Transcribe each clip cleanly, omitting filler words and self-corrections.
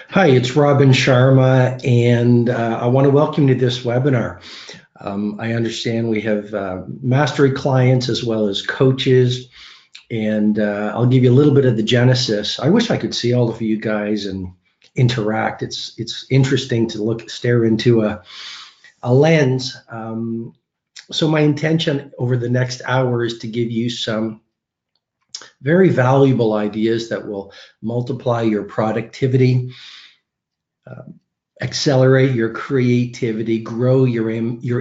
Hi, it's Robin Sharma, and I want to welcome you to this webinar. I understand we have mastery clients as well as coaches, and I'll give you a little bit of the genesis. I wish I could see all of you guys and interact. It's interesting to stare into a lens. So my intention over the next hour is to give you some very valuable ideas that will multiply your productivity, accelerate your creativity, grow your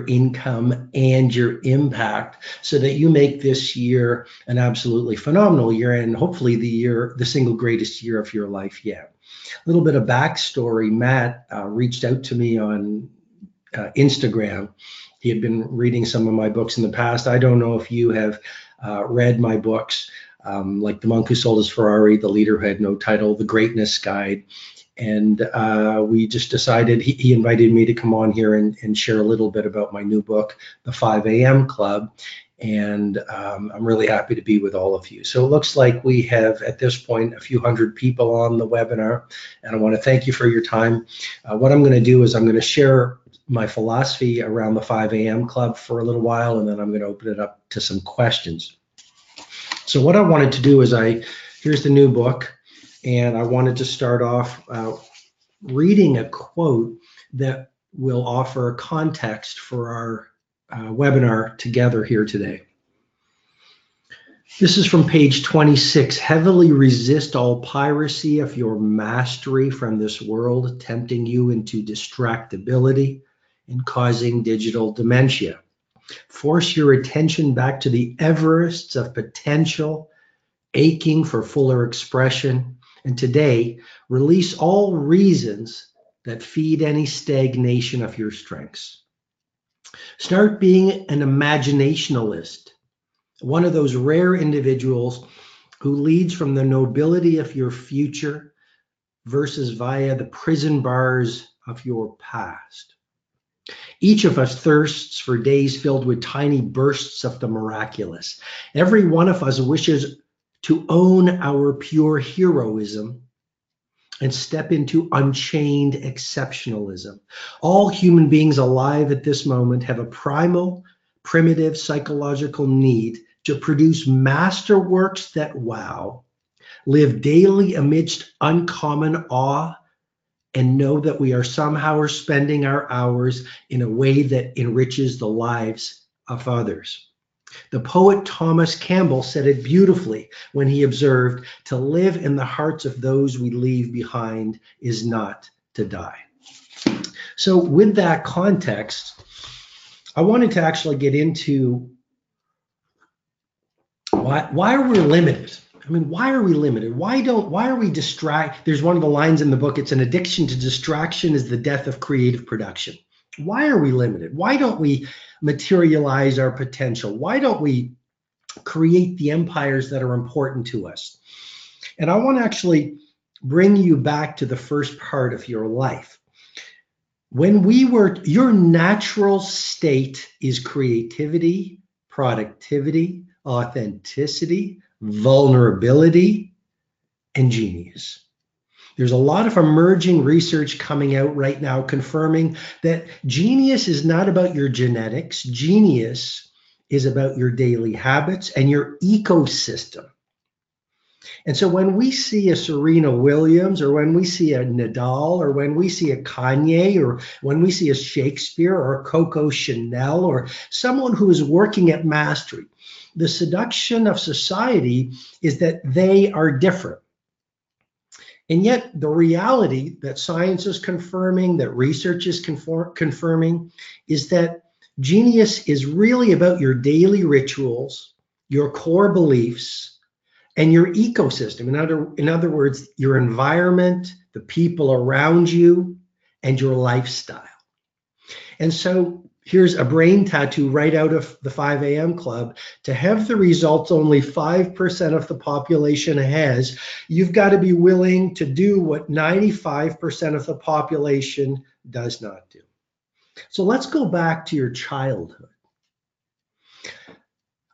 income and your impact, so that you make this year an absolutely phenomenal year, and hopefully the single greatest year of your life yet. A little bit of backstory: Matt reached out to me on Instagram. He had been reading some of my books in the past. I don't know if you have read my books, like The Monk Who Sold His Ferrari, The Leader Who Had No Title, The Greatness Guide. And we just decided, he invited me to come on here and share a little bit about my new book, The 5 a.m. Club. And I'm really happy to be with all of you. So it looks like we have, at this point, a few hundred people on the webinar. And I want to thank you for your time. What I'm going to do is I'm going to share my philosophy around the 5 a.m. Club for a little while, and then I'm going to open it up to some questions. So what I wanted to do is here's the new book. And I wanted to start off reading a quote that will offer context for our webinar together here today. This is from page 26. Heavily resist all piracy of your mastery from this world, tempting you into distractibility and causing digital dementia. Force your attention back to the Everests of potential, aching for fuller expression. And today, release all reasons that feed any stagnation of your strengths. Start being an imaginationalist, one of those rare individuals who leads from the nobility of your future versus via the prison bars of your past. Each of us thirsts for days filled with tiny bursts of the miraculous. Every one of us wishes to own our pure heroism and step into unchained exceptionalism. All human beings alive at this moment have a primal, primitive psychological need to produce masterworks that wow, live daily amidst uncommon awe, and know that we are somehow spending our hours in a way that enriches the lives of others. The poet Thomas Campbell said it beautifully when he observed, "To live in the hearts of those we leave behind is not to die." So with that context, I wanted to actually get into why are we limited? I mean, why are we limited? Why are we distracted? There's one of the lines in the book, it's an addiction to distraction is the death of creative production. Why are we limited? Why don't we materialize our potential? Why don't we create the empires that are important to us? And I want to actually bring you back to the first part of your life. Your natural state is creativity, productivity, authenticity, vulnerability, and genius. There's a lot of emerging research coming out right now confirming that genius is not about your genetics. Genius is about your daily habits and your ecosystem. And so when we see a Serena Williams, or when we see a Nadal, or when we see a Kanye, or when we see a Shakespeare or a Coco Chanel, or someone who is working at mastery, the seduction of society is that they are different. And yet the reality that science is confirming, that research is confirming, is that genius is really about your daily rituals, your core beliefs, and your ecosystem. In other words, your environment, the people around you, and your lifestyle. And so here's a brain tattoo right out of the 5 a.m. Club. To have the results only 5% of the population has, you've got to be willing to do what 95% of the population does not do. So let's go back to your childhood.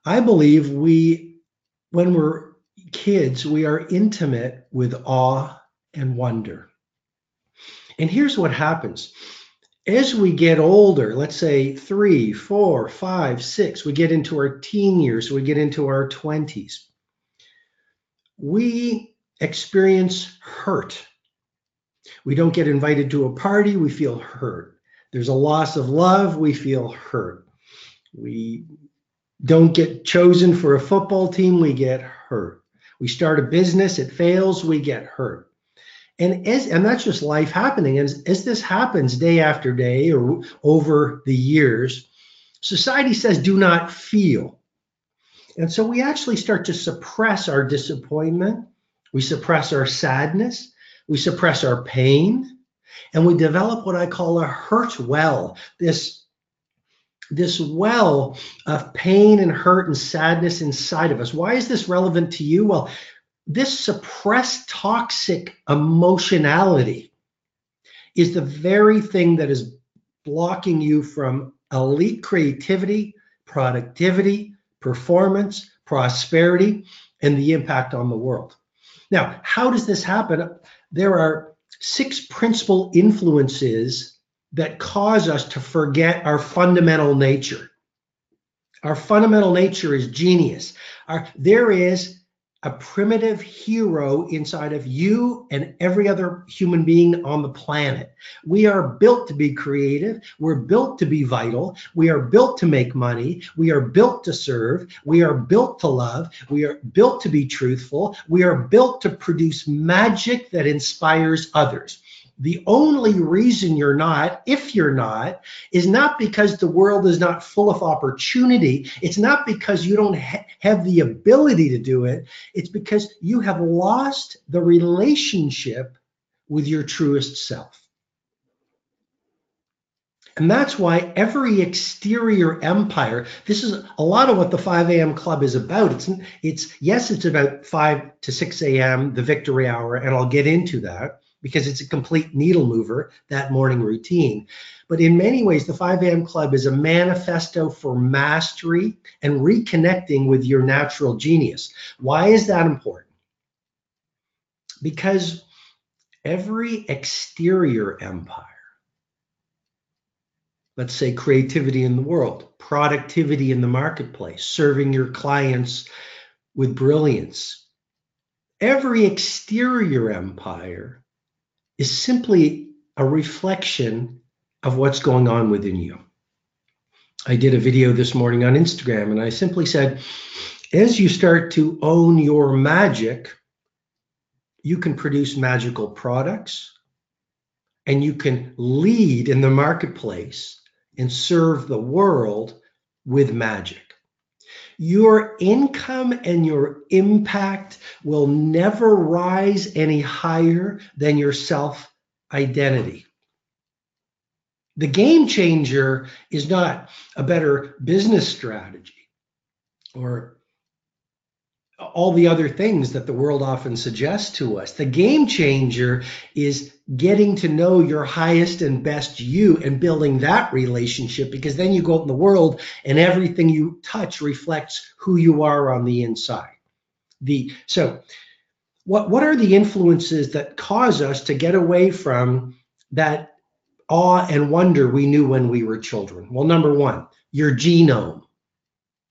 I believe when we're kids, we are intimate with awe and wonder. And here's what happens. As we get older, let's say 3, 4, 5, 6, we get into our teen years, we get into our 20s, we experience hurt. We don't get invited to a party, we feel hurt. There's a loss of love, we feel hurt. We don't get chosen for a football team, we get hurt. We start a business, it fails, we get hurt. And that's just life happening. As this happens day after day or over the years, society says do not feel. And so we actually start to suppress our disappointment. We suppress our sadness. We suppress our pain. And we develop what I call a hurt well, this well of pain and hurt and sadness inside of us. Why is this relevant to you? Well, this suppressed toxic emotionality is the very thing that is blocking you from elite creativity, productivity, performance, prosperity, and the impact on the world. Now, how does this happen? There are 6 principal influences that cause us to forget our fundamental nature. Our fundamental nature is genius. There is a primitive hero inside of you and every other human being on the planet. We are built to be creative. We're built to be vital. We are built to make money. We are built to serve. We are built to love. We are built to be truthful. We are built to produce magic that inspires others. The only reason you're not, if you're not, is not because the world is not full of opportunity. It's not because you don't have the ability to do it. It's because you have lost the relationship with your truest self. And that's why every exterior empire, this is a lot of what the 5 a.m. club is about. It's about 5 to 6 a.m., the victory hour, and I'll get into that because it's a complete needle mover, that morning routine. But in many ways, the 5 a.m. club is a manifesto for mastery and reconnecting with your natural genius. Why is that important? Because every exterior empire, let's say creativity in the world, productivity in the marketplace, serving your clients with brilliance, every exterior empire is simply a reflection of what's going on within you. I did a video this morning on Instagram and I simply said, as you start to own your magic, you can produce magical products and you can lead in the marketplace and serve the world with magic. Your income and your impact will never rise any higher than your self-identity. The game changer is not a better business strategy or all the other things that the world often suggests to us. The game changer is getting to know your highest and best you and building that relationship, because then you go out in the world and everything you touch reflects who you are on the inside. So what are the influences that cause us to get away from that awe and wonder we knew when we were children? Well, number one, your genome.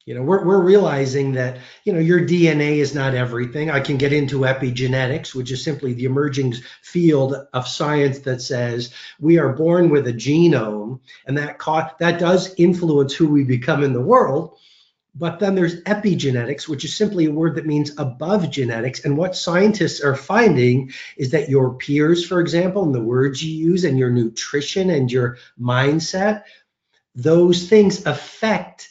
We're realizing that, your DNA is not everything. I can get into epigenetics, which is simply the emerging field of science that says we are born with a genome, and that does influence who we become in the world. But then there's epigenetics, which is simply a word that means above genetics. And what scientists are finding is that your peers, for example, and the words you use and your nutrition and your mindset, those things affect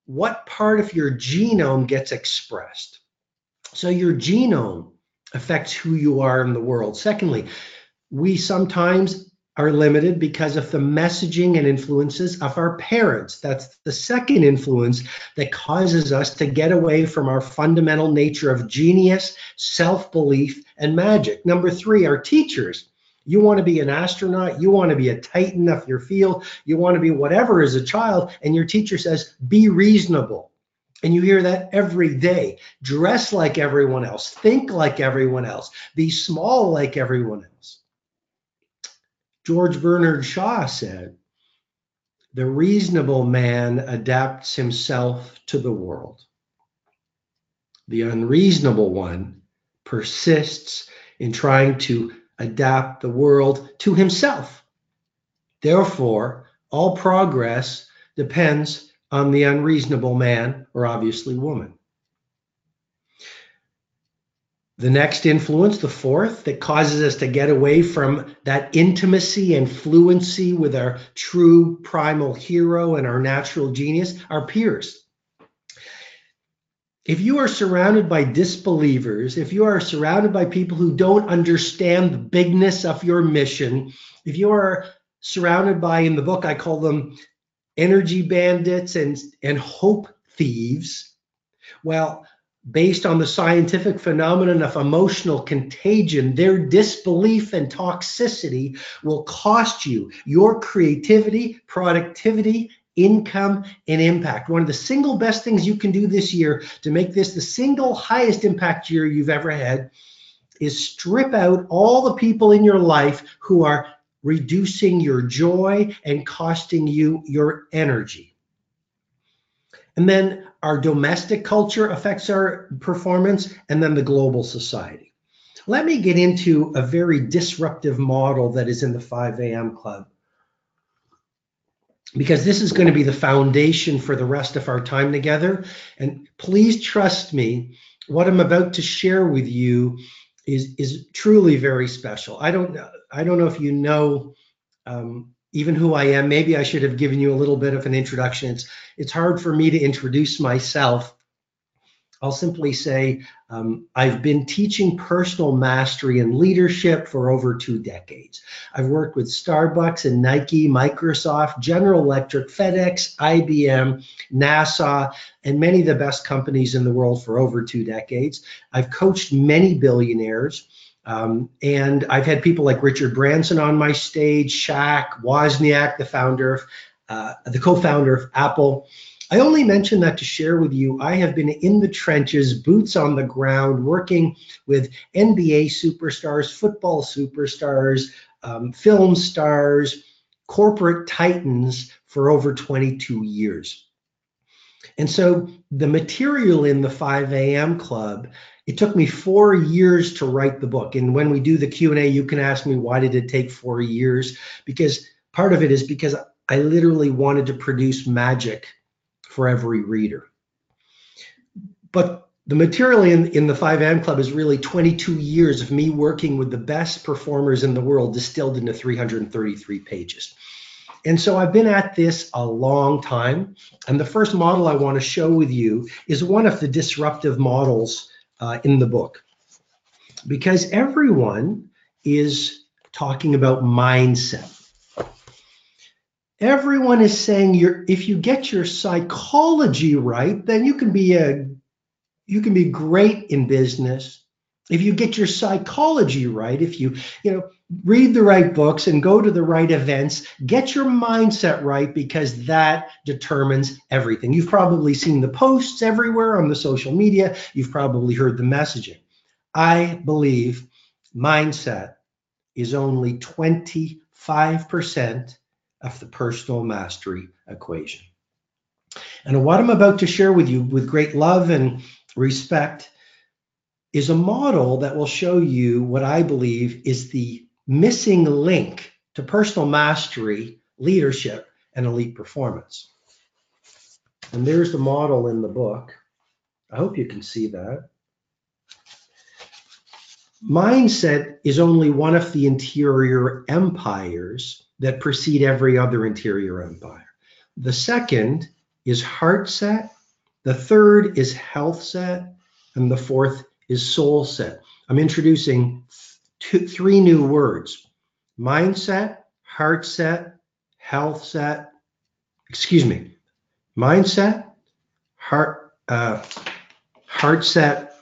what part of your genome gets expressed. So your genome affects who you are in the world. Secondly, we sometimes are limited because of the messaging and influences of our parents. That's the second influence that causes us to get away from our fundamental nature of genius, self-belief, and magic. Number three, our teachers. You want to be an astronaut, you want to be a titan of your field, you want to be whatever as a child, and your teacher says, be reasonable. And you hear that every day. Dress like everyone else. Think like everyone else. Be small like everyone else. George Bernard Shaw said, "The reasonable man adapts himself to the world. The unreasonable one persists in trying to adapt the world to himself. Therefore, all progress depends on the unreasonable man, or obviously woman." The next influence, the fourth, that causes us to get away from that intimacy and fluency with our true primal hero and our natural genius, our peers. If you are surrounded by disbelievers, if you are surrounded by people who don't understand the bigness of your mission, if you are surrounded by, in the book, I call them energy bandits and hope thieves, well, based on the scientific phenomenon of emotional contagion, their disbelief and toxicity will cost you your creativity, productivity, income, and impact. One of the single best things you can do this year to make this the single highest impact year you've ever had is strip out all the people in your life who are reducing your joy and costing you your energy. And then our domestic culture affects our performance, and then the global society. Let me get into a very disruptive model that is in the 5 a.m. Club, because this is going to be the foundation for the rest of our time together. And please trust me, what I'm about to share with you is truly very special. I don't know if you know even who I am. Maybe I should have given you a little bit of an introduction. It's hard for me to introduce myself. I'll simply say I've been teaching personal mastery and leadership for over 2 decades. I've worked with Starbucks and Nike, Microsoft, General Electric, FedEx, IBM, NASA, and many of the best companies in the world for over 2 decades. I've coached many billionaires. And I've had people like Richard Branson on my stage, Shaq, Wozniak, the co-founder of Apple. I only mention that to share with you, I have been in the trenches, boots on the ground, working with NBA superstars, football superstars, film stars, corporate titans for over 22 years. And so the material in the 5 a.m. Club, it took me 4 years to write the book. And when we do the Q&A, you can ask me, why did it take 4 years? Because part of it is because I literally wanted to produce magic for every reader. But the material in the 5 a.m. Club is really 22 years of me working with the best performers in the world distilled into 333 pages. And so I've been at this a long time. And the first model I want to show with you is one of the disruptive models in the book. Because everyone is talking about mindset. Everyone is saying if you get your psychology right, then you can be great in business. If you get your psychology right, if you read the right books and go to the right events, get your mindset right, because that determines everything. You've probably seen the posts everywhere on the social media. You've probably heard the messaging. I believe mindset is only 25% of the personal mastery equation. And what I'm about to share with you with great love and respect is a model that will show you what I believe is the missing link to personal mastery, leadership, and elite performance. And there's the model in the book. I hope you can see that. Mindset is only one of the interior empires that precede every other interior empire. The second is heart set, the third is health set, and the fourth is soul set. I'm introducing 3 new words: mindset, heart set, health set. Mindset, heart set,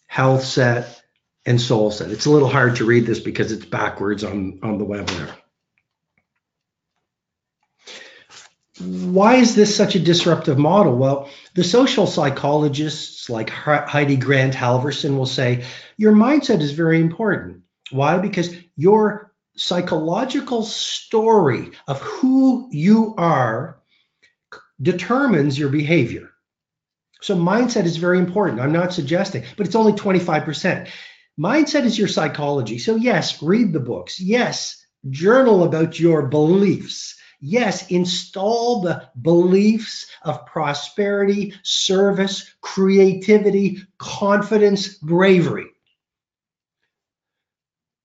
health set, and soul set. It's a little hard to read this because it's backwards on the webinar. why is this such a disruptive model? Well, the social psychologists like Heidi Grant Halverson will say your mindset is very important. Why? Because your psychological story of who you are determines your behavior. So mindset is very important. I'm not suggesting, but it's only 25%. Mindset is your psychology. So yes, read the books. Yes, journal about your beliefs. Yes, install the beliefs of prosperity, service, creativity, confidence, bravery.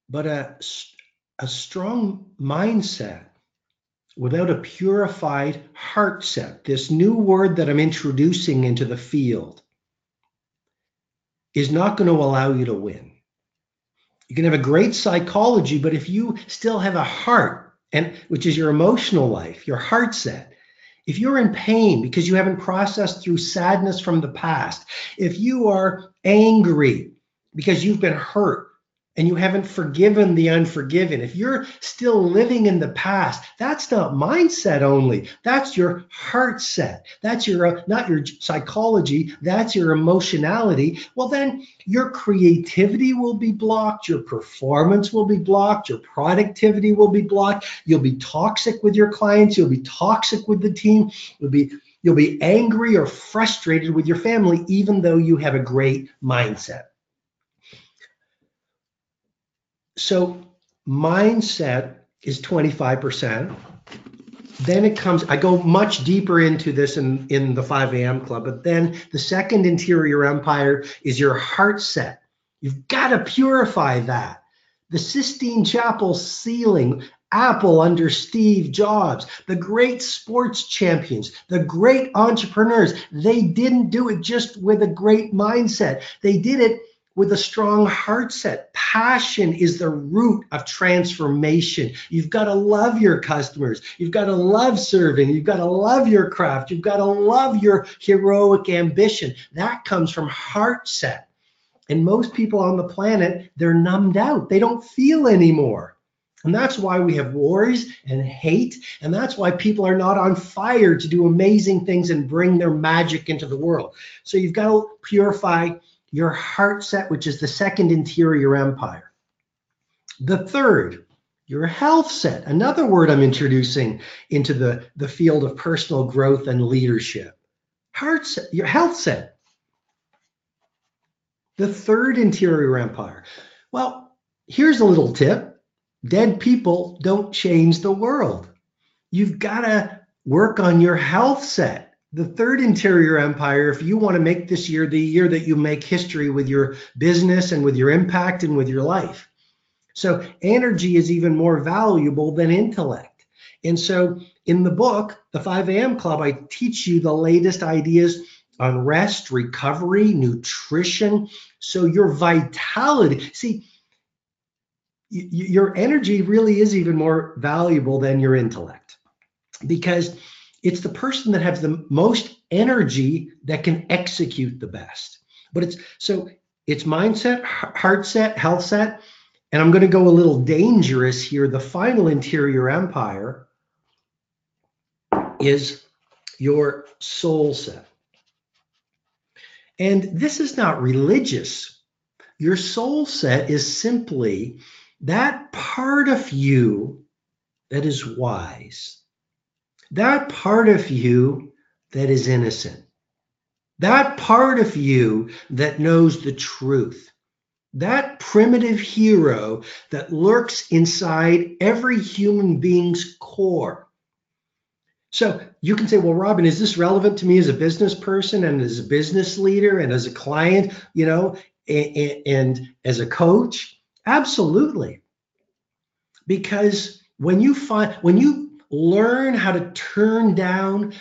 But a strong mindset without a purified heart set, this new word that I'm introducing into the field, is not going to allow you to win. You can have a great psychology, but if you still have a heart, and which is your emotional life, your heart set, if you're in pain because you haven't processed through sadness from the past, if you are angry because you've been hurt and you haven't forgiven the unforgiven, if you're still living in the past, that's not mindset only. That's your heart set. That's your not your psychology. That's your emotionality. Well, then your creativity will be blocked. Your performance will be blocked. Your productivity will be blocked. You'll be toxic with your clients. You'll be toxic with the team. You'll be angry or frustrated with your family, even though you have a great mindset. So mindset is 25%. Then it comes, I go much deeper into this in the 5 a.m. club, but then the second interior empire is your heart set. You've got to purify that. The Sistine Chapel ceiling, Apple under Steve Jobs, the great sports champions, the great entrepreneurs, they didn't do it just with a great mindset. They did it with a strong heart set. Passion is the root of transformation. You've got to love your customers. You've got to love serving. You've got to love your craft. You've got to love your heroic ambition. That comes from heart set. And most people on the planet, they're numbed out. They don't feel anymore. And that's why we have wars and hate. And that's why people are not on fire to do amazing things and bring their magic into the world. So you've got to purify your heart set, which is the second interior empire. The third, your health set, another word I'm introducing into the field of personal growth and leadership. Heart set, your health set. The third interior empire. Well, here's a little tip. Dead people don't change the world. You've got to work on your health set. The third interior empire, if you want to make this year the year that you make history with your business and with your impact and with your life. So energy is even more valuable than intellect. And so in the book, the 5 a.m. Club, I teach you the latest ideas on rest, recovery, nutrition. So your vitality, see, your energy really is even more valuable than your intellect, because it's the person that has the most energy that can execute the best. But it's mindset, heart set, health set, and I'm going to go a little dangerous here. The final interior empire is your soul set. And this is not religious. Your soul set is simply that part of you that is wise, that part of you that is innocent, that part of you that knows the truth, that primitive hero that lurks inside every human being's core. So you can say, well, Robin, is this relevant to me as a business person and as a business leader and as a client, and as a coach? Absolutely. Because when you learn how to turn down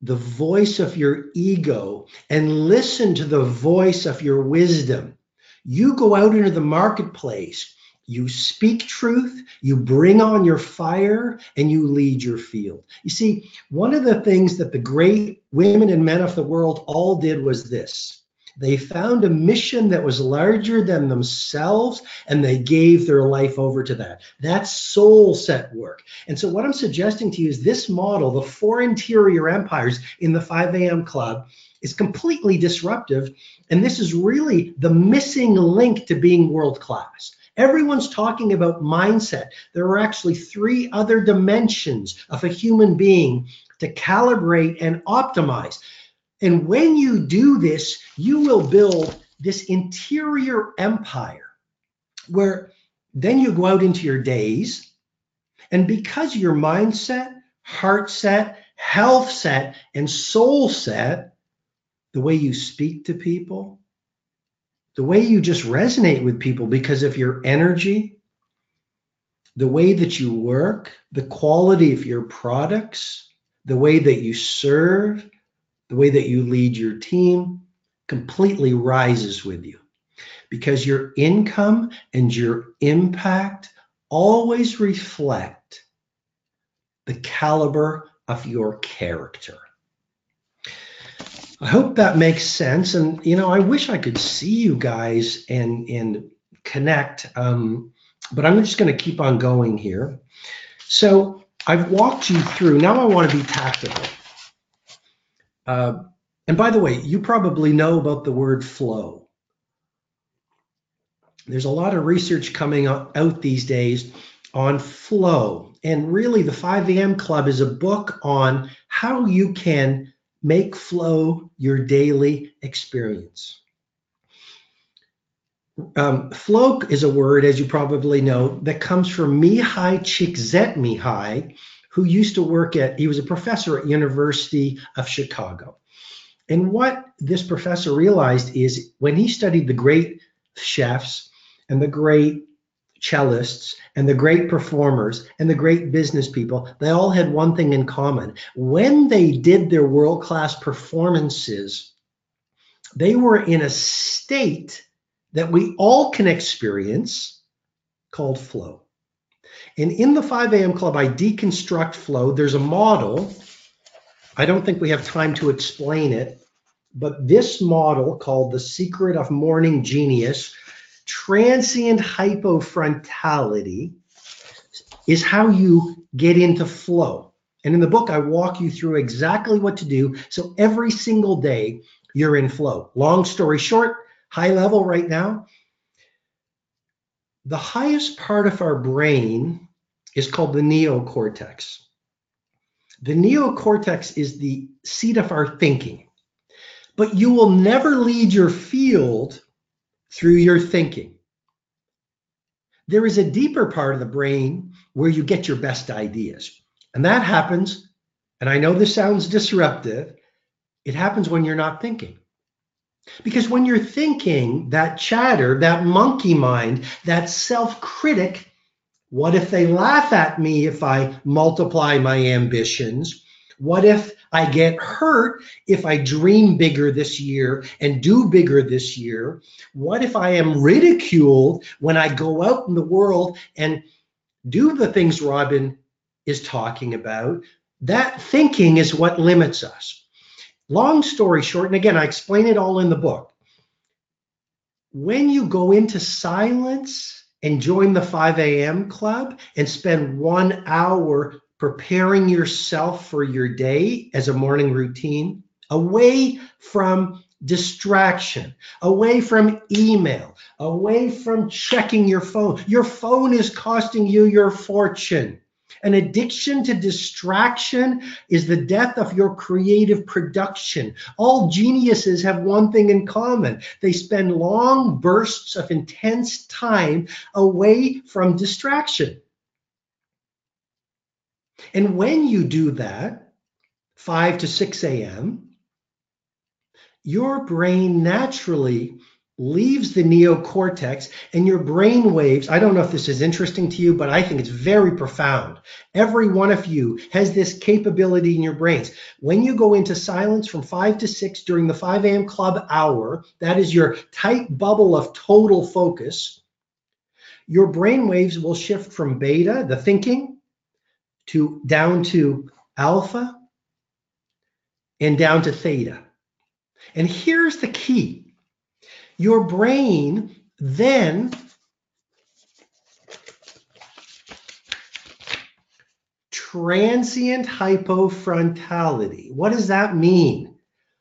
the voice of your ego and listen to the voice of your wisdom, you go out into the marketplace, you speak truth, you bring on your fire, and you lead your field. You see, one of the things that the great women and men of the world all did was this. They found a mission that was larger than themselves, and they gave their life over to that. That's soul set work. And so what I'm suggesting to you is this model, the 4 interior empires in the 5 a.m. club, is completely disruptive. And this is really the missing link to being world class. Everyone's talking about mindset. There are actually 3 other dimensions of a human being to calibrate and optimize. And when you do this, you will build this interior empire where then you go out into your days. And because your mindset, heart set, health set, and soul set, the way you speak to people, the way you just resonate with people because of your energy, the way that you work, the quality of your products, the way that you serve, the way that you lead your team completely rises with you, because your income and your impact always reflect the caliber of your character. I hope that makes sense. And, I wish I could see you guys and connect, but I'm just going to keep on going here. So I've walked you through. Now I want to be tactical. And by the way, you probably know about the word flow. There's a lot of research coming out these days on flow. And really, the 5 a.m. Club is a book on how you can make flow your daily experience. Flow is a word, as you probably know, that comes from Mihai Csikszentmihalyi, who used to work he was a professor at University of Chicago. And what this professor realized is when he studied the great chefs and the great cellists and the great performers and the great business people, they all had one thing in common. When they did their world-class performances, they were in a state that we all can experience called flow. And in the 5 a.m. Club, I deconstruct flow. There's a model. I don't think we have time to explain it, but this model called The Secret of Morning Genius, transient hypofrontality, is how you get into flow. And in the book, I walk you through exactly what to do. So every single day, you're in flow. Long story short, high level right now, the highest part of our brain is called the neocortex. The neocortex is the seat of our thinking, but you will never lead your field through your thinking. There is a deeper part of the brain where you get your best ideas. And that happens, and I know this sounds disruptive, it happens when you're not thinking. Because when you're thinking, that chatter, that monkey mind, that self-critic, what if they laugh at me if I multiply my ambitions? What if I get hurt if I dream bigger this year and do bigger this year? What if I am ridiculed when I go out in the world and do the things Robin is talking about? That thinking is what limits us. Long story short, and again, I explain it all in the book. When you go into silence and join the 5 a.m. Club and spend 1 hour preparing yourself for your day as a morning routine, away from distraction, away from email, away from checking your phone. Your phone is costing you your fortune. An addiction to distraction is the death of your creative production. All geniuses have one thing in common. They spend long bursts of intense time away from distraction. And when you do that, 5 to 6 a.m., your brain naturally leaves the neocortex and your brain waves. I don't know if this is interesting to you, but I think it's very profound. Every one of you has this capability in your brains. When you go into silence from 5 to 6 during the 5 a.m. Club hour, that is your tight bubble of total focus, your brain waves will shift from beta, the thinking, down to alpha and down to theta. And here's the key. Your brain then transient hypofrontality. What does that mean?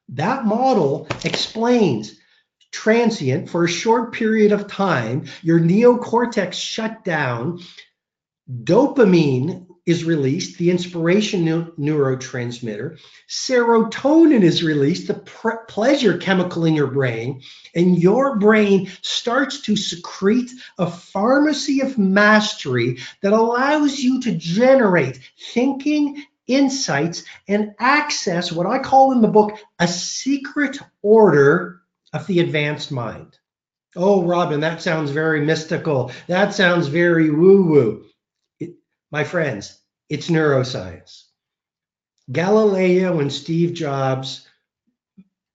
That model explains transient for a short period of time, your neocortex shut down, dopamine is released, the inspiration neurotransmitter, serotonin is released, the pleasure chemical in your brain, and your brain starts to secrete a pharmacy of mastery that allows you to generate thinking, insights, and access what I call in the book a secret order of the advanced mind. Oh, Robin, that sounds very mystical. That sounds very woo-woo. My friends, it's neuroscience. Galileo and Steve Jobs,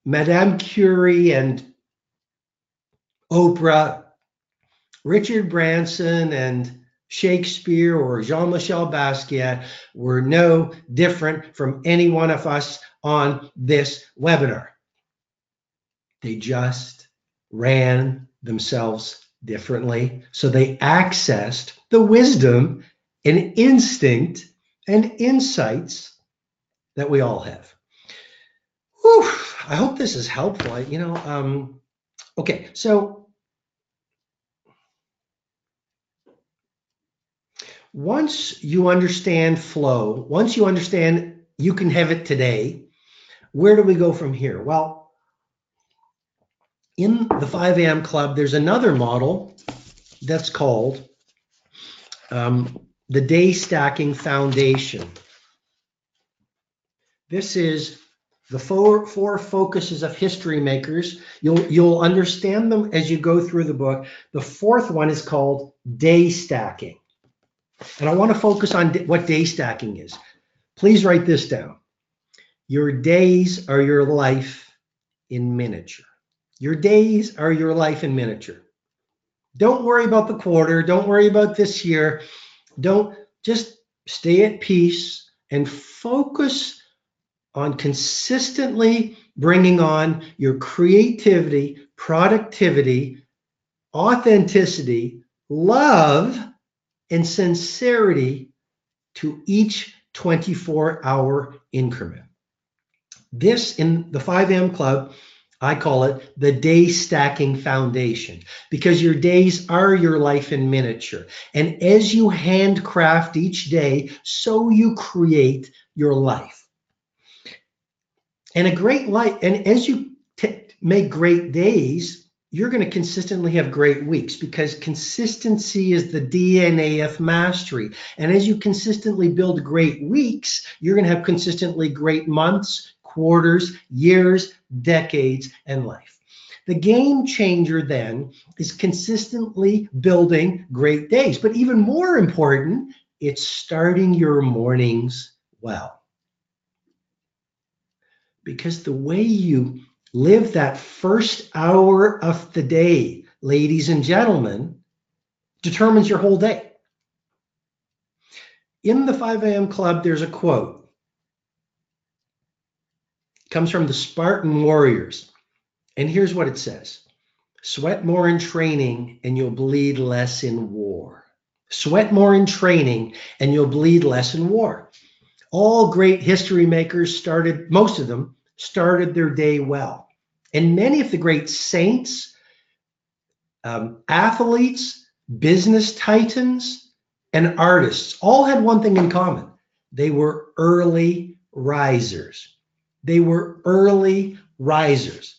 Madame Curie and Oprah, Richard Branson and Shakespeare or Jean-Michel Basquiat were no different from any one of us on this webinar. They just ran themselves differently. So they accessed the wisdom and instinct and insights that we all have. Whew, I hope this is helpful. Okay, so once you understand flow, once you understand you can have it today, where do we go from here? Well, in the 5 a.m. Club, there's another model that's called the Day Stacking Foundation. This is the four focuses of history makers. You'll understand them as you go through the book. The fourth one is called day stacking. And I want to focus on what day stacking is. Please write this down. Your days are your life in miniature. Your days are your life in miniature. Don't worry about the quarter. Don't worry about this year. Just stay at peace and focus on consistently bringing on your creativity, productivity, authenticity, love, and sincerity to each 24-hour increment. This, in the 5 a.m. Club, I call it the Day Stacking Foundation, because your days are your life in miniature. And as you handcraft each day, so you create your life. And a great life, and as you make great days, you're going to consistently have great weeks, because consistency is the DNA of mastery. And as you consistently build great weeks, you're going to have consistently great months, quarters, years, decades, and life. The game changer then is consistently building great days. But even more important, it's starting your mornings well. Because the way you live that first hour of the day, ladies and gentlemen, determines your whole day. In the 5 a.m. Club, there's a quote. It comes from the Spartan warriors. And here's what it says. Sweat more in training and you'll bleed less in war. Sweat more in training and you'll bleed less in war. All great history makers most of them started their day well. And many of the great saints, athletes, business titans, and artists all had one thing in common. They were early risers. They were early risers.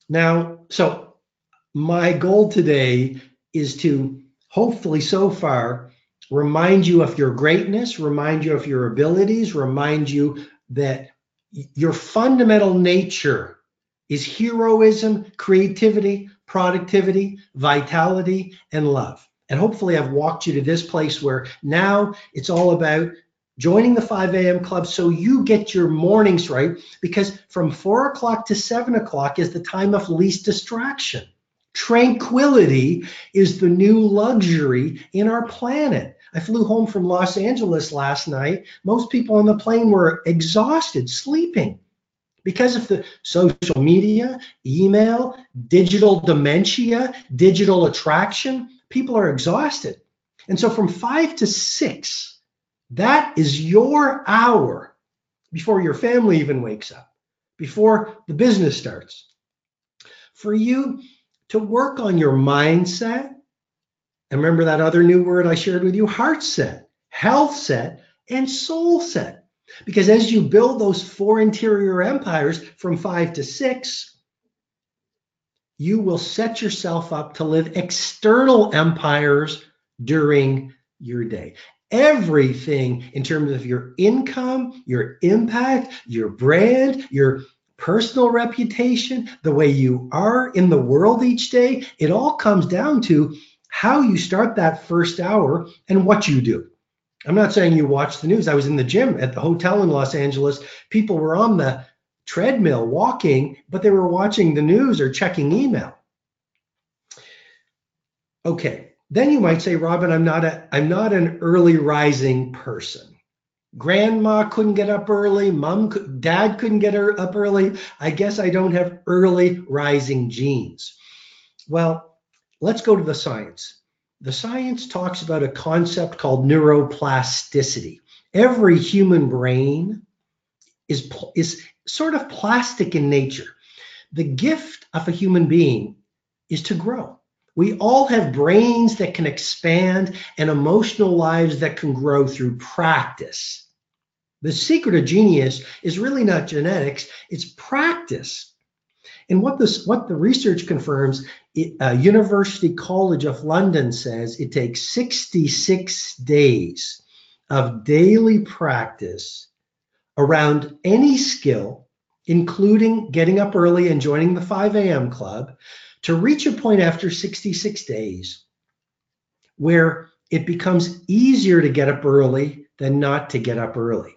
Now, so my goal today is to hopefully so far remind you of your greatness, remind you of your abilities, remind you that your fundamental nature is heroism, creativity, productivity, vitality, and love. And hopefully I've walked you to this place where now it's all about joining the 5 a.m. Club so you get your mornings right, because from 4 o'clock to 7 o'clock is the time of least distraction. Tranquility is the new luxury in our planet. I flew home from Los Angeles last night. Most people on the plane were exhausted, sleeping. Because of the social media, email, digital dementia, digital attraction, people are exhausted. And so from 5 to 6, that is your hour before your family even wakes up, before the business starts. For you to work on your mindset, and remember that other new word I shared with you, heart set, health set, and soul set. Because as you build those 4 interior empires from 5 to 6, you will set yourself up to live external empires during your day. Everything in terms of your income, your impact, your brand, your personal reputation, the way you are in the world each day, it all comes down to how you start that first hour and what you do. I'm not saying you watch the news. I was in the gym at the hotel in Los Angeles. People were on the treadmill walking, but they were watching the news or checking email. Okay, then you might say, Robin, I'm not an early rising person. Grandma couldn't get up early. Dad couldn't get up early. I guess I don't have early rising genes. Well, let's go to the science. The science talks about a concept called neuroplasticity. Every human brain is sort of plastic in nature. The gift of a human being is to grow. We all have brains that can expand and emotional lives that can grow through practice. The secret of genius is really not genetics, it's practice. And what the research confirms, University College of London says it takes 66 days of daily practice around any skill, including getting up early and joining the 5 a.m. club, to reach a point after 66 days where it becomes easier to get up early than not to get up early.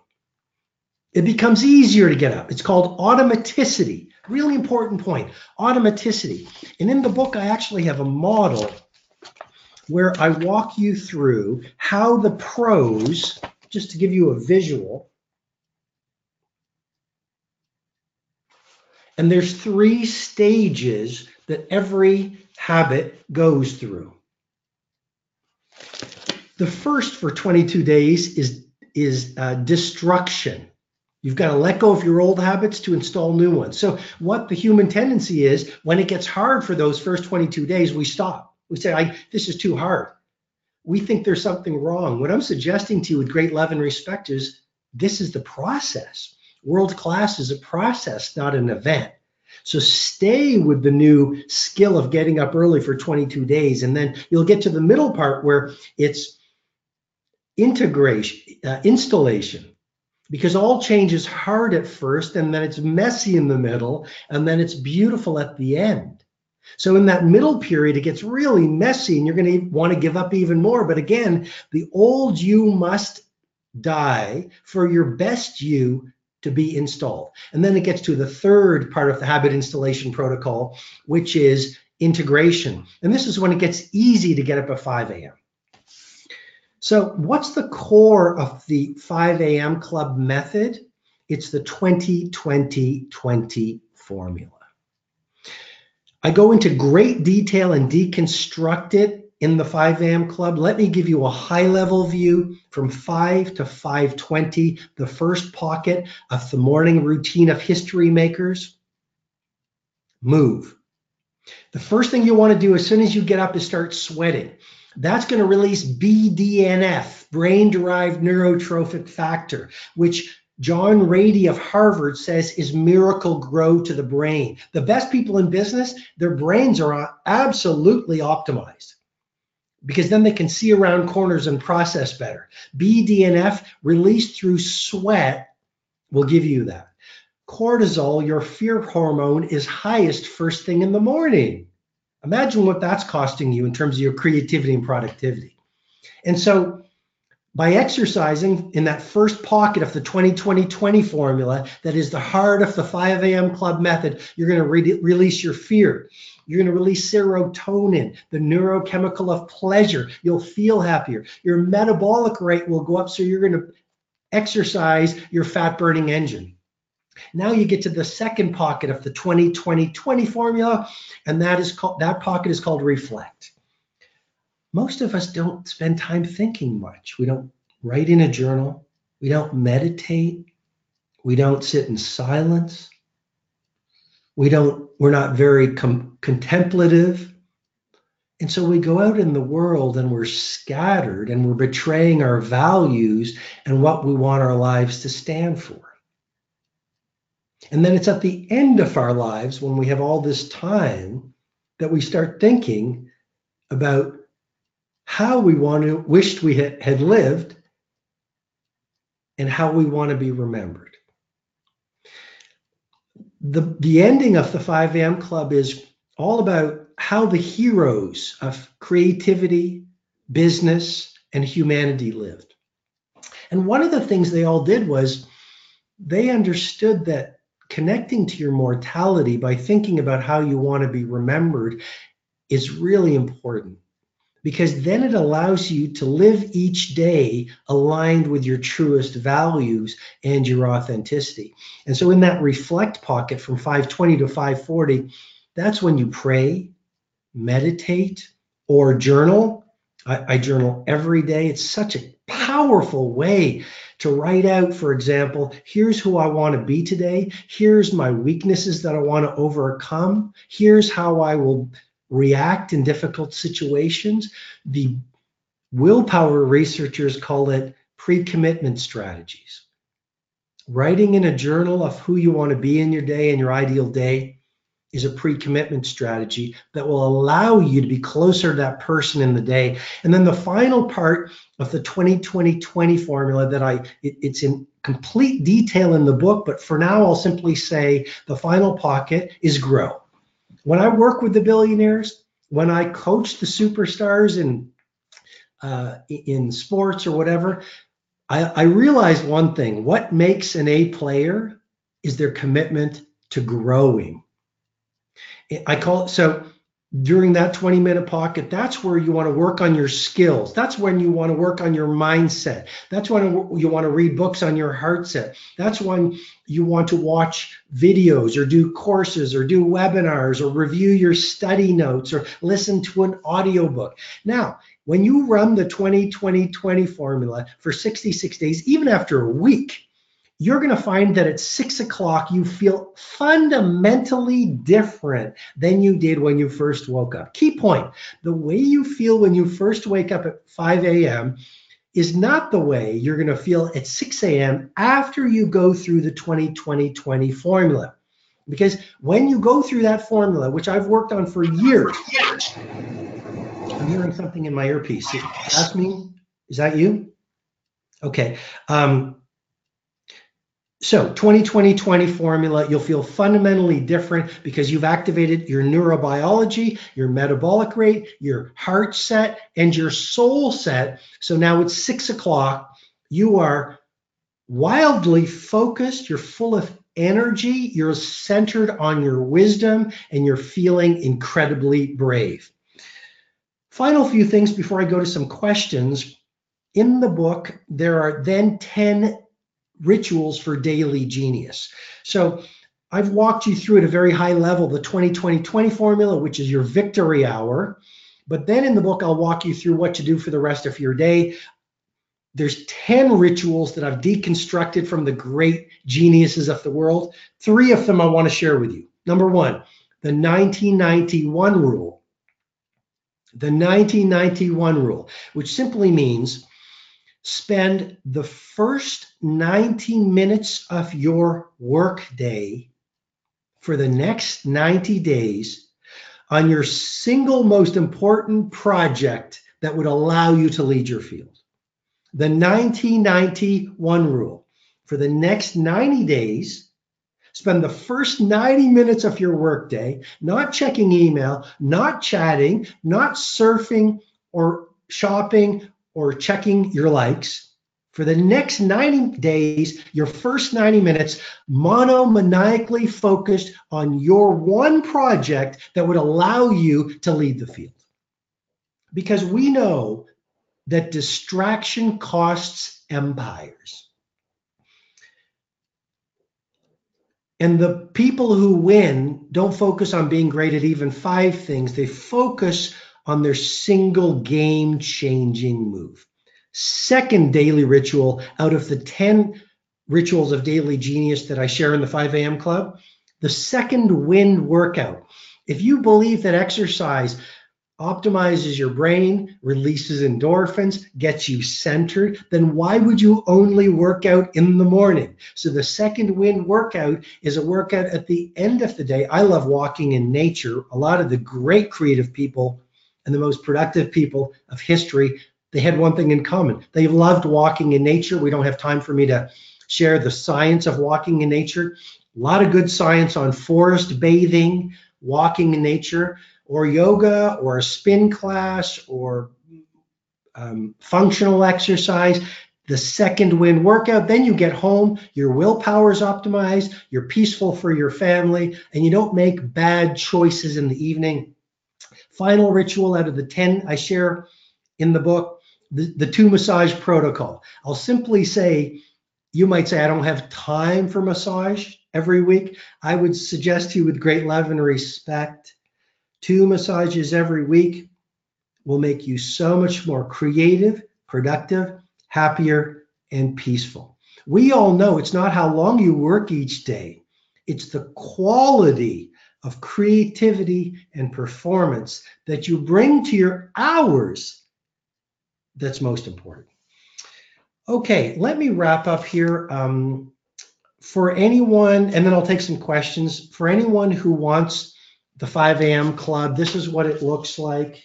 It becomes easier to get up. It's called automaticity. Really important point, automaticity. And in the book, I actually have a model where I walk you through how the pros, just to give you a visual, and there's 3 stages that every habit goes through. The first for 22 days is destruction. You've got to let go of your old habits to install new ones. So what the human tendency is, when it gets hard for those first 22 days, we stop. We say, this is too hard. We think there's something wrong. What I'm suggesting to you with great love and respect is this is the process. World class is a process, not an event. So stay with the new skill of getting up early for 22 days. And then you'll get to the middle part where it's integration, installation. Because all change is hard at first, and then it's messy in the middle, and then it's beautiful at the end. So in that middle period, it gets really messy, and you're going to want to give up even more. But again, the old you must die for your best you to be installed. And then it gets to the third part of the habit installation protocol, which is integration. And this is when it gets easy to get up at 5 a.m. So what's the core of the 5 a.m. club method? It's the 20-20-20 formula. I go into great detail and deconstruct it in the 5 a.m. club. Let me give you a high-level view from 5 to 5:20, the first pocket of the morning routine of history makers. Move. The first thing you want to do as soon as you get up is start sweating. That's going to release BDNF, brain-derived neurotrophic factor, which John Rady of Harvard says is miracle grow to the brain. The best people in business, their brains are absolutely optimized because then they can see around corners and process better. BDNF released through sweat will give you that. Cortisol, your fear hormone, is highest first thing in the morning. Imagine what that's costing you in terms of your creativity and productivity. And so by exercising in that first pocket of the 20-20-20 formula, that is the heart of the 5 a.m. club method, you're going to release your fear. You're going to release serotonin, the neurochemical of pleasure. You'll feel happier. Your metabolic rate will go up, so you're going to exercise your fat burning engine. Now you get to the second pocket of the 20-20-20 formula, and that pocket is called reflect. Most of us don't spend time thinking much. We don't write in a journal. We don't meditate. We don't sit in silence. We're not very contemplative. And so we go out in the world and we're scattered and we're betraying our values and what we want our lives to stand for. And then it's at the end of our lives when we have all this time that we start thinking about how we wished we had lived and how we want to be remembered. The ending of the 5 a.m. Club is all about how the heroes of creativity, business, and humanity lived. And one of the things they all did was they understood that connecting to your mortality by thinking about how you want to be remembered is really important, because then it allows you to live each day aligned with your truest values and your authenticity. And so in that reflect pocket from 520 to 540, that's when you pray, meditate, or journal. I journal every day. It's such a powerful way to write out, for example, here's who I want to be today. Here's my weaknesses that I want to overcome. Here's how I will react in difficult situations. The willpower researchers call it pre-commitment strategies. Writing in a journal of who you want to be in your day and your ideal day is a pre-commitment strategy that will allow you to be closer to that person in the day. And then the final part of the 20-20-20 formula that it's in complete detail in the book, but for now I'll simply say the final pocket is grow. When I work with the billionaires, when I coach the superstars in sports or whatever, I realize one thing. What makes an A player is their commitment to growing. I call it, so during that 20-minute pocket, that's where you want to work on your skills. That's when you want to work on your mindset. That's when you want to read books on your heart set. That's when you want to watch videos or do courses or do webinars or review your study notes or listen to an audiobook. Now, when you run the 20-20-20 formula for 66 days, even after a week, you're going to find that at 6 o'clock, you feel fundamentally different than you did when you first woke up. Key point, the way you feel when you first wake up at 5 a.m. is not the way you're going to feel at 6 a.m. after you go through the 20-20-20 formula. Because when you go through that formula, which I've worked on for years, I'm hearing something in my earpiece. Jasmine, is that you? Okay. So 20-20-20 formula, you'll feel fundamentally different because you've activated your neurobiology, your metabolic rate, your heart set, and your soul set. So now it's 6 o'clock. You are wildly focused. You're full of energy. You're centered on your wisdom, and you're feeling incredibly brave. Final few things before I go to some questions. In the book, there are then 10 rituals for daily genius. So I've walked you through at a very high level the 20-20-20 formula, which is your victory hour. But then in the book, I'll walk you through what to do for the rest of your day. There's 10 rituals that I've deconstructed from the great geniuses of the world. 3 of them I want to share with you. Number 1, the 1991 rule. The 1991 rule, which simply means spend the first 90 minutes of your workday for the next 90 days on your single most important project that would allow you to lead your field. The 1991 rule. For the next 90 days, spend the first 90 minutes of your workday not checking email, not chatting, not surfing or shopping or checking your likes. For the next 90 days, your first 90 minutes, monomaniacally focused on your one project that would allow you to lead the field. Because we know that distraction costs empires. And the people who win don't focus on being great at even 5 things. They focus on their single game-changing move. Second daily ritual out of the 10 rituals of daily genius that I share in the 5 a.m. club, the second wind workout. If you believe that exercise optimizes your brain, releases endorphins, gets you centered, then why would you only work out in the morning? So the second wind workout is a workout at the end of the day. I love walking in nature. A lot of the great creative people and the most productive people of history, they had one thing in common. They loved walking in nature. We don't have time for me to share the science of walking in nature. A lot of good science on forest bathing, walking in nature, or yoga, or a spin class, or functional exercise. The second wind workout, then you get home, your willpower is optimized, you're peaceful for your family, and you don't make bad choices in the evening. Final ritual out of the 10 I share in the book, the 2 massage protocol. I'll simply say, you might say, I don't have time for massage every week. I would suggest to you with great love and respect, 2 massages every week will make you so much more creative, productive, happier, and peaceful. We all know it's not how long you work each day, it's the quality of creativity and performance that you bring to your hours that's most important. Okay, let me wrap up here. For anyone, and then I'll take some questions. For anyone who wants the 5 a.m. club, this is what it looks like.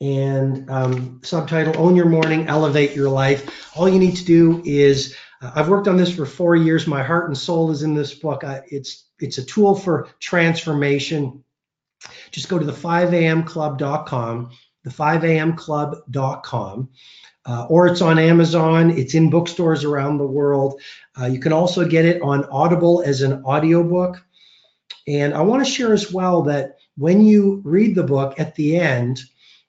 And subtitle, Own Your Morning, Elevate Your Life. All you need to do is, I've worked on this for 4 years. My heart and soul is in this book. It's a tool for transformation. Just go to the5amclub.com, the5amclub.com. Or it's on Amazon. It's in bookstores around the world. You can also get it on Audible as an audiobook. And I want to share as well that when you read the book at the end,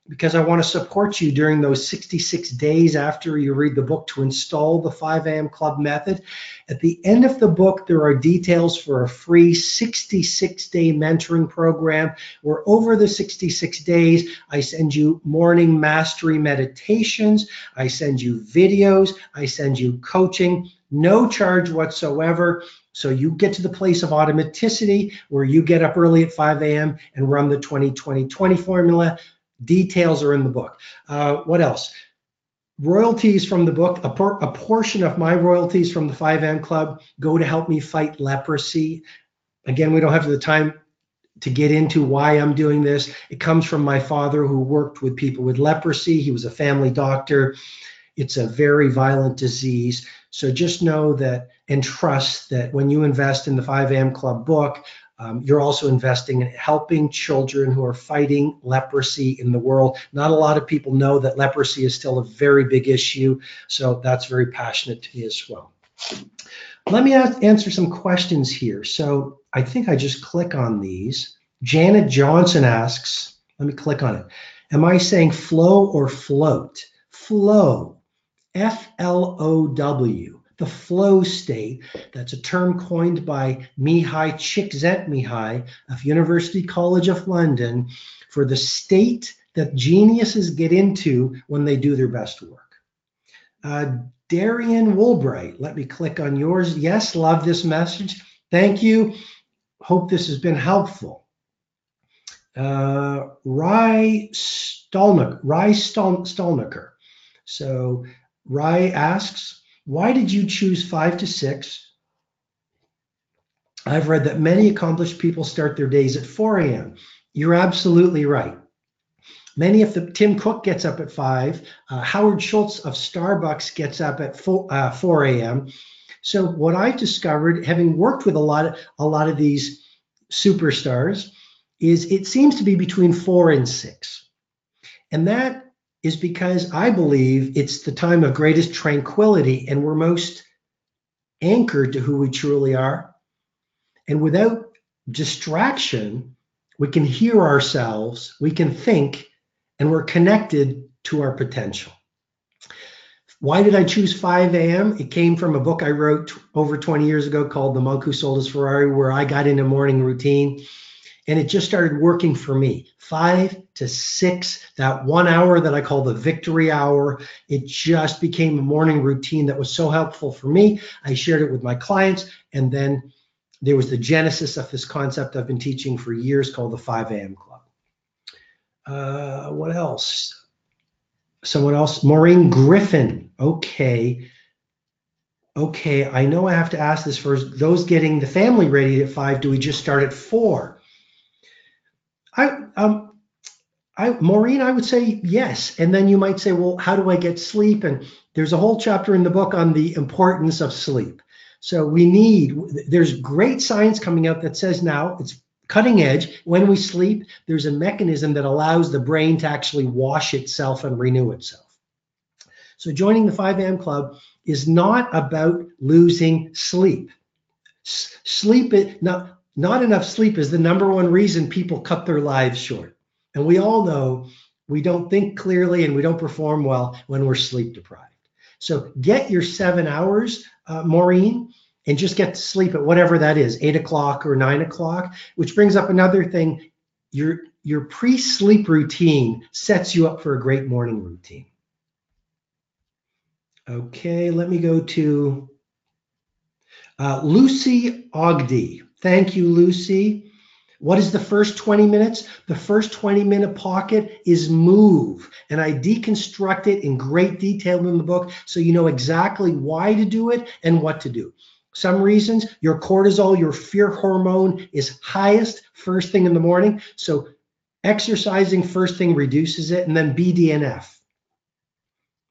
because I want to support you during those 66 days after you read the book to install the 5 a.m. Club method. At the end of the book, there are details for a free 66-day mentoring program where over the 66 days, I send you morning mastery meditations, I send you videos, I send you coaching, no charge whatsoever. So you get to the place of automaticity where you get up early at 5 a.m. and run the 20-20-20 formula. Details are in the book. What else? Royalties from the book, a portion of my royalties from the 5 a.m. Club go to help me fight leprosy. Again, we don't have the time to get into why I'm doing this. It comes from my father who worked with people with leprosy. He was a family doctor. It's a very violent disease. So just know that and trust that when you invest in the 5 a.m. Club book, you're also investing in helping children who are fighting leprosy in the world. Not a lot of people know that leprosy is still a very big issue. So that's very passionate to me as well. Let me answer some questions here. So I think I just click on these. Janet Johnson asks, let me click on it. Am I saying flow or float? Flow, F-L-O-W. The flow state, that's a term coined by Mihai Csikszentmihalyi of University College of London for the state that geniuses get into when they do their best work. Darian Woolbright, let me click on yours. Yes, love this message. Thank you. Hope this has been helpful. Rye Stolniker. So Rye asks, why did you choose 5 to 6? I've read that many accomplished people start their days at 4 a.m. You're absolutely right. Tim Cook gets up at 5. Howard Schultz of Starbucks gets up at 4 a.m. So what I've discovered, having worked with a lot of these superstars, is it seems to be between 4 and 6. And that is because I believe it's the time of greatest tranquility and we're most anchored to who we truly are. And without distraction, we can hear ourselves, we can think, and we're connected to our potential. Why did I choose 5 a.m.? It came from a book I wrote over 20 years ago called The Monk Who Sold His Ferrari, where I got into morning routine. And it just started working for me. 5 to 6, that 1 hour that I call the victory hour, it just became a morning routine that was so helpful for me. I shared it with my clients. And then there was the genesis of this concept I've been teaching for years called the 5 a.m. Club. What else? Someone else? Maureen Griffin. Okay. Okay, I know I have to ask this first. Those getting the family ready at 5, do we just start at 4? Maureen, I would say yes. And then you might say, well, how do I get sleep? And there's a whole chapter in the book on the importance of sleep. So there's great science coming out that says now, it's cutting edge. When we sleep, there's a mechanism that allows the brain to actually wash itself and renew itself. So joining the 5 a.m. Club is not about losing sleep. Not enough sleep is the number one reason people cut their lives short. And we all know we don't think clearly and we don't perform well when we're sleep deprived. So get your 7 hours, Maureen, and just get to sleep at whatever that is, 8 o'clock or 9 o'clock, which brings up another thing. Your pre-sleep routine sets you up for a great morning routine. Okay, let me go to Lucy Ogden. Thank you, Lucy. What is the first 20 minutes? The first 20-minute pocket is move. And I deconstruct it in great detail in the book so you know exactly why to do it and what to do. Some reasons, your cortisol, your fear hormone, is highest first thing in the morning. So exercising first thing reduces it. And then BDNF.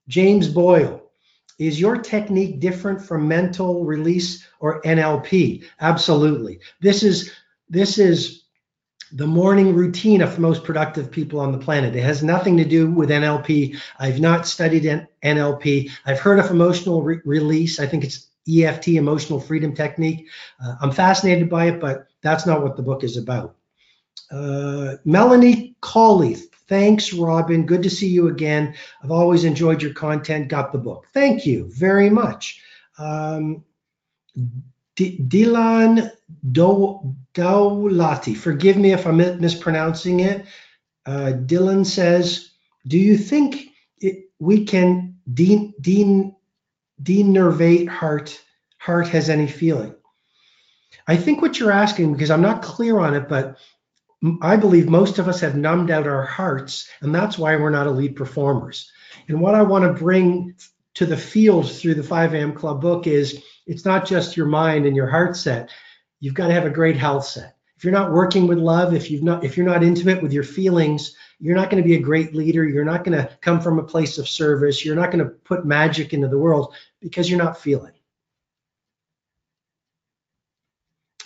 James Boyle. Is your technique different from mental release or NLP? Absolutely. This is the morning routine of the most productive people on the planet. It has nothing to do with NLP. I've not studied NLP. I've heard of emotional release. I think it's EFT, emotional freedom technique. I'm fascinated by it, but that's not what the book is about. Melanie Cawley. Thanks, Robin. Good to see you again. I've always enjoyed your content. Got the book. Thank you very much. Dylan Dowlati. Forgive me if I'm mispronouncing it. Dylan says, do you think we can denervate heart has any feeling? I think what you're asking, because I'm not clear on it, but I believe most of us have numbed out our hearts, and that's why we're not elite performers. And what I want to bring to the field through the 5 a.m. Club book is it's not just your mind and your heart set. You've got to have a great health set. If you're not working with love, if you're not intimate with your feelings, you're not going to be a great leader. You're not going to come from a place of service. You're not going to put magic into the world because you're not feeling.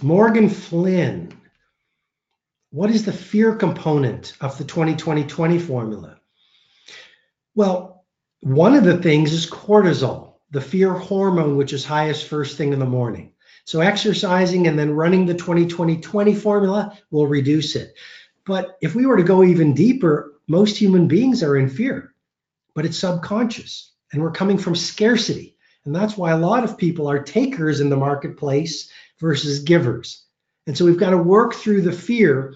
Morgan Flynn. What is the fear component of the 20-20-20 formula? Well, one of the things is cortisol, the fear hormone, which is highest first thing in the morning. So exercising and then running the 20-20-20 formula will reduce it. But if we were to go even deeper, most human beings are in fear, but it's subconscious. And we're coming from scarcity. And that's why a lot of people are takers in the marketplace versus givers. And so we've got to work through the fear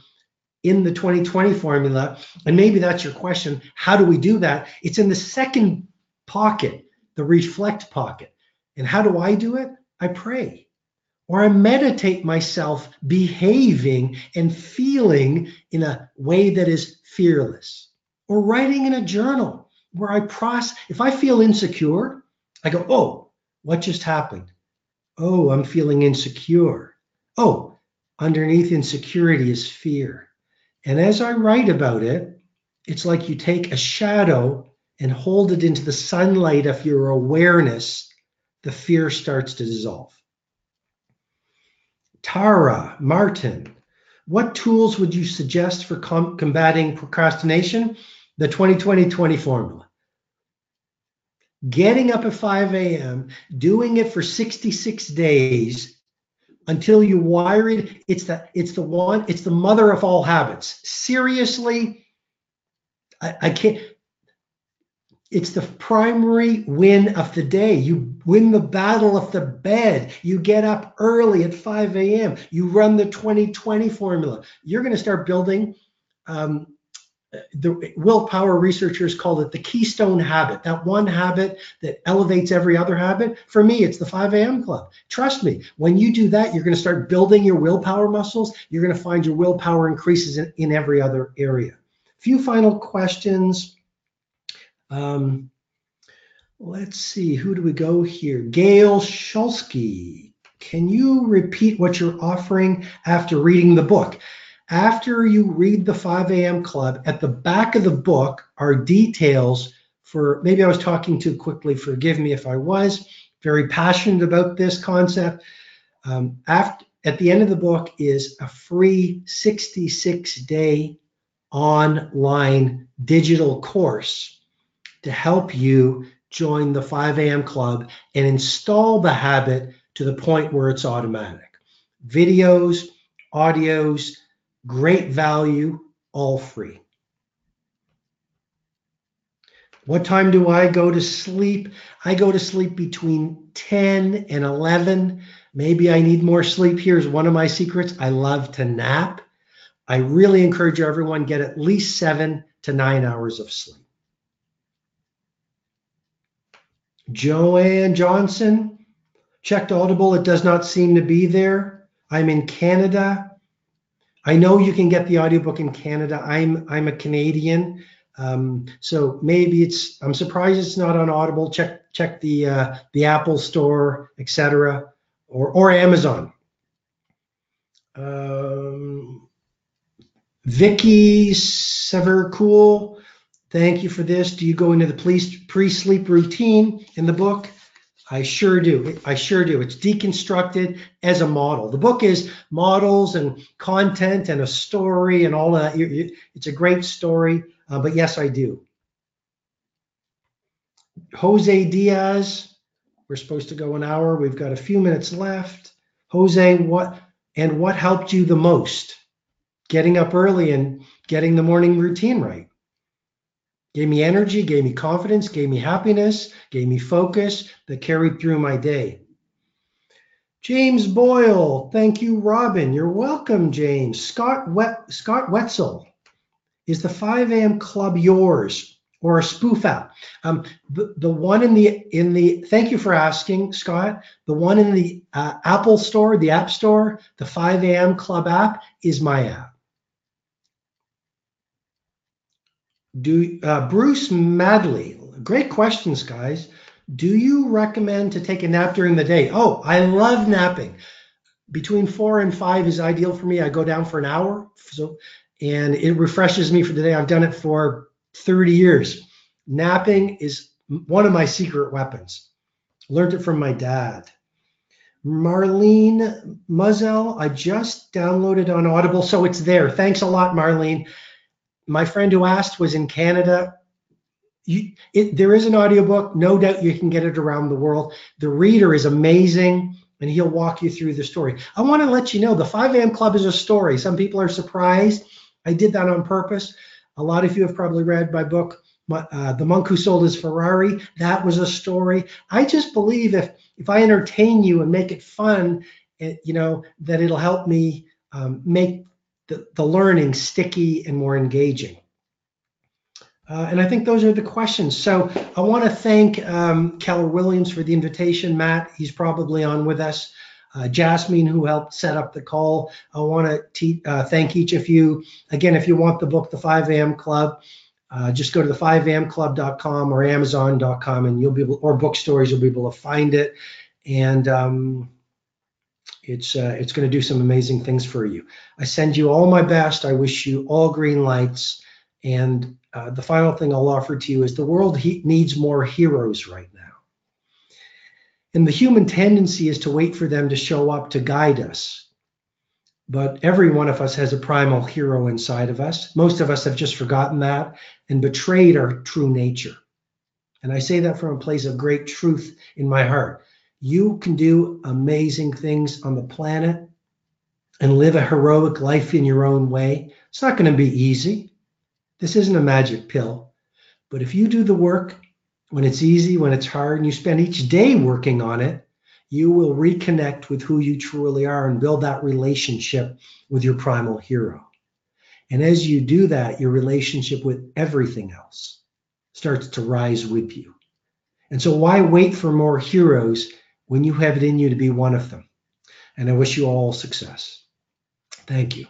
in the 20-20 formula. And maybe that's your question. How do we do that? It's in the second pocket, the reflect pocket. And how do I do it? I pray. Or I meditate myself behaving and feeling in a way that is fearless. Or writing in a journal where I process. If I feel insecure, I go, oh, what just happened? Oh, I'm feeling insecure. Oh, underneath insecurity is fear. And as I write about it, it's like you take a shadow and hold it into the sunlight of your awareness, the fear starts to dissolve. Tara Martin, what tools would you suggest for combating procrastination? The 20-20-20 formula. Getting up at 5 a.m., doing it for 66 days until you wire it. It's the mother of all habits. Seriously, I can't. It's the primary win of the day. You win the battle of the bed. You get up early at 5 a.m. You run the 2020 formula. You're going to start building. The willpower researchers call it the keystone habit, that one habit that elevates every other habit. For me, it's the 5 a.m. club. Trust me, when you do that, you're going to start building your willpower muscles. You're going to find your willpower increases in every other area. Few final questions. Let's see, who do we go here? Gail Shulsky. Can you repeat what you're offering after reading the book? After you read the 5 a.m. Club, at the back of the book are details for, maybe I was talking too quickly, forgive me if I was, very passionate about this concept. At the end of the book is a free 66-day online digital course to help you join the 5 a.m. Club and install the habit to the point where it's automatic. Videos, audios, great value, all free. What time do I go to sleep? I go to sleep between 10 and 11. Maybe I need more sleep. Here's one of my secrets. I love to nap. I really encourage everyone get at least 7 to 9 hours of sleep. Joanne Johnson, checked Audible. It does not seem to be there. I'm in Canada. I know you can get the audiobook in Canada. I'm a Canadian. So maybe it's, I'm surprised it's not on Audible. Check the Apple Store, etc., or Amazon. Vicky Severcool, thank you for this. Do you go into the pre-sleep routine in the book? I sure do. I sure do. It's deconstructed as a model. The book is models and content and a story and all of that. It's a great story, but yes, I do. Jose Diaz, we're supposed to go an hour. We've got a few minutes left. Jose, what helped you the most? Getting up early and getting the morning routine right. Gave me energy, gave me confidence, gave me happiness, gave me focus that carried through my day. James Boyle, thank you, Robin. You're welcome, James. Scott Wetzel, is the 5 a.m. Club yours or a spoof app? The one in the thank you for asking, Scott. The one in the Apple Store, the App Store, the 5 a.m. Club app is my app. Bruce Madley, great questions, guys. Do you recommend to take a nap during the day? Oh, I love napping. Between 4 and 5 is ideal for me. I go down for an hour, and it refreshes me for the day. I've done it for 30 years. Napping is one of my secret weapons. Learned it from my dad. Marlene Muzzell, I just downloaded on Audible, so it's there. Thanks a lot, Marlene. My friend who asked was in Canada. There is an audiobook. No doubt you can get it around the world. The reader is amazing, and he'll walk you through the story. I want to let you know the 5 a.m. Club is a story. Some people are surprised. I did that on purpose. A lot of you have probably read my book, The Monk Who Sold His Ferrari. That was a story. I just believe if I entertain you and make it fun, that it'll help me make the learning sticky and more engaging. And I think those are the questions. So I want to thank Keller Williams for the invitation. Matt, he's probably on with us. Jasmine, who helped set up the call. I want to thank each of you. Again, if you want the book, The 5 a.m. Club, just go to the5amclub.com or amazon.com, and you'll be able, or bookstores, you'll be able to find it. And it's going to do some amazing things for you. I send you all my best. I wish you all green lights. And the final thing I'll offer to you is the world needs more heroes right now. And the human tendency is to wait for them to show up to guide us. But every one of us has a primal hero inside of us. Most of us have just forgotten that and betrayed our true nature. And I say that from a place of great truth in my heart. You can do amazing things on the planet and live a heroic life in your own way. It's not going to be easy. This isn't a magic pill. But if you do the work When it's easy, when it's hard, and you spend each day working on it, you will reconnect with who you truly are and build that relationship with your primal hero. And as you do that, your relationship with everything else starts to rise with you. And so why wait for more heroes when you have it in you to be one of them? And I wish you all success. Thank you.